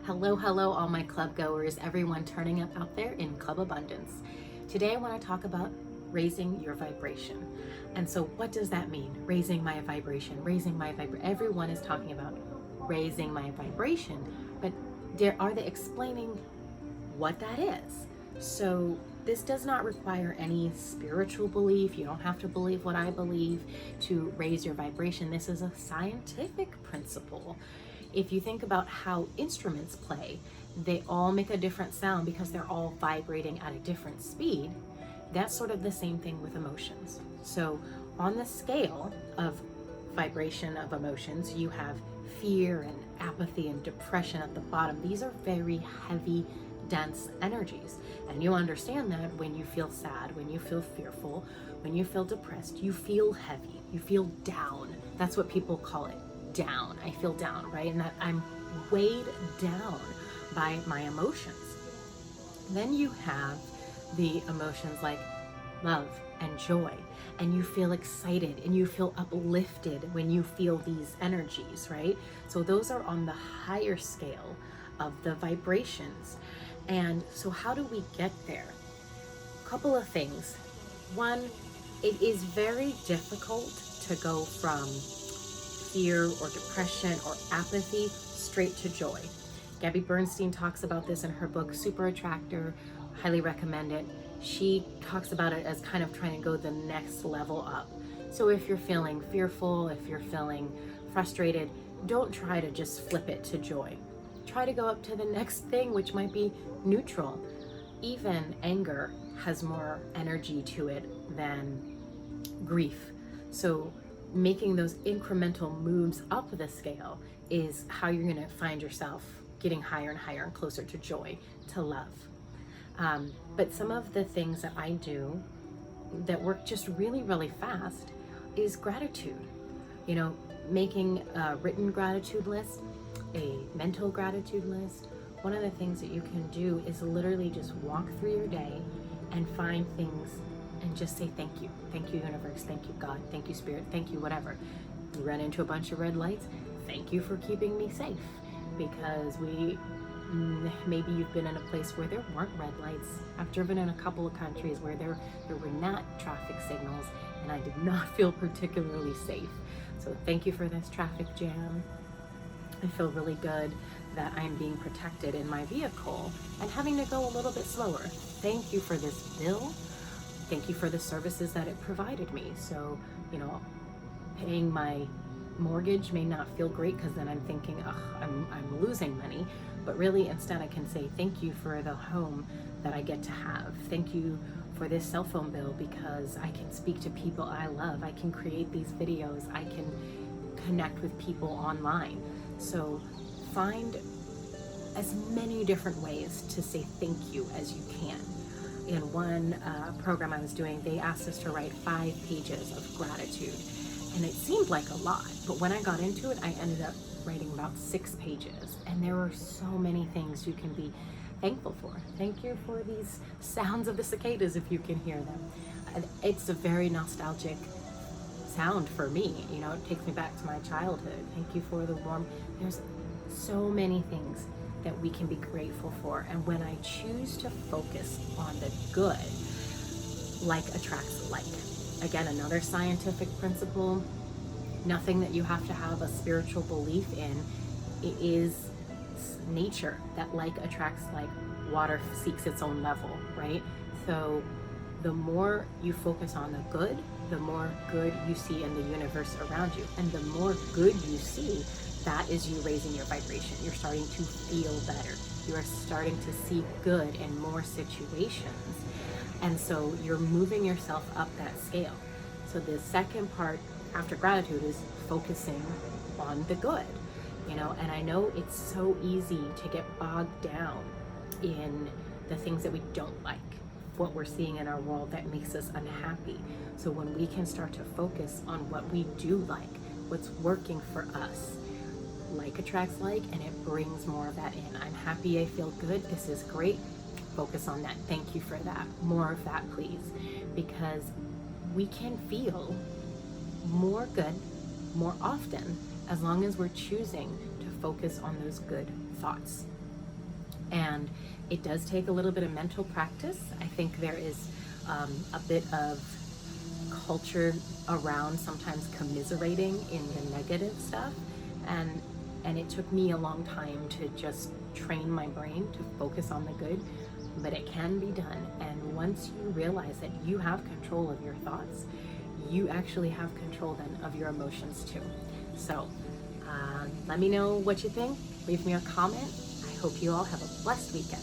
Hello, hello, all my club goers, everyone turning up out there in Club Abundance. Today I want to talk about raising your vibration. And so what does that mean? Raising my vibration, Everyone is talking about raising my vibration, but are they explaining what that is? So this does not require any spiritual belief. You don't have to believe what I believe to raise your vibration. This is a scientific principle. If you think about how instruments play, they all make a different sound because they're all vibrating at a different speed. That's sort of the same thing with emotions. So on the scale of vibration of emotions, you have fear and apathy and depression at the bottom. These are very heavy, dense energies. And you understand that when you feel sad, when you feel fearful, when you feel depressed, you feel heavy, you feel down. That's what people call it, down. I feel down, right? And that I'm weighed down by my emotions. Then you have the emotions like love and joy, and you feel excited and you feel uplifted when you feel these energies, right? So those are on the higher scale of the vibrations. And so how do we get there? A couple of things. One, it is very difficult to go from fear or depression or apathy straight to joy. Gabby Bernstein talks about this in her book, Super Attractor. Highly recommend it. She talks about it as kind of trying to go the next level up. So if you're feeling fearful, if you're feeling frustrated, don't try to just flip it to joy. Try to go up to the next thing, which might be neutral. Even anger has more energy to it than grief. So making those incremental moves up the scale is how you're going to find yourself getting higher and higher and closer to joy, to love. But some of the things that I do that work just really, really fast is gratitude. You know, making a written gratitude list, a mental gratitude list. One of the things that you can do is literally just walk through your day and find things and just say thank you. Thank you, universe. Thank you, God. Thank you, spirit. Thank you, whatever. You run into a bunch of red lights. Thank you for keeping me safe, because maybe you've been in a place where there weren't red lights. I've driven in a couple of countries where there were not traffic signals, and I did not feel particularly safe. So thank you for this traffic jam. I feel really good that I'm being protected in my vehicle and having to go a little bit slower. Thank you for this bill. Thank you for the services that it provided me. So, you know, paying my mortgage may not feel great because then I'm thinking, I'm losing money. But really, instead, I can say thank you for the home that I get to have. Thank you for this cell phone bill because I can speak to people I love. I can create these videos. I can connect with people online. So find as many different ways to say thank you as you can. In one program I was doing, they asked us to write 5 pages of gratitude. And it seemed like a lot, but when I got into it, I ended up writing about 6 pages. And there were so many things you can be thankful for. Thank you for these sounds of the cicadas, if you can hear them. It's a very nostalgic sound for me. You know, it takes me back to my childhood. Thank you for the warm. There's so many things that we can be grateful for. And when I choose to focus on the good, like attracts like. Again, another scientific principle, nothing that you have to have a spiritual belief in. It is nature that like attracts like. Water seeks its own level, right? So the more you focus on the good, the more good you see in the universe around you. And the more good you see, that is you raising your vibration. You're starting to feel better. You are starting to see good in more situations. And so you're moving yourself up that scale. So the second part after gratitude is focusing on the good, you know, and I know it's so easy to get bogged down in the things that we don't like, what we're seeing in our world that makes us unhappy. So when we can start to focus on what we do like, what's working for us, like attracts like, and it brings more of that in. I'm happy, I feel good, this is great. Focus on that. Thank you for that. More of that, please. Because we can feel more good more often as long as we're choosing to focus on those good thoughts. And it does take a little bit of mental practice. I think there is a bit of culture around sometimes commiserating in the negative stuff, and it took me a long time to just train my brain to focus on the good, but it can be done. And once you realize that you have control of your thoughts, you actually have control then of your emotions too. So let me know what you think. Leave me a comment. I hope you all have a blessed weekend.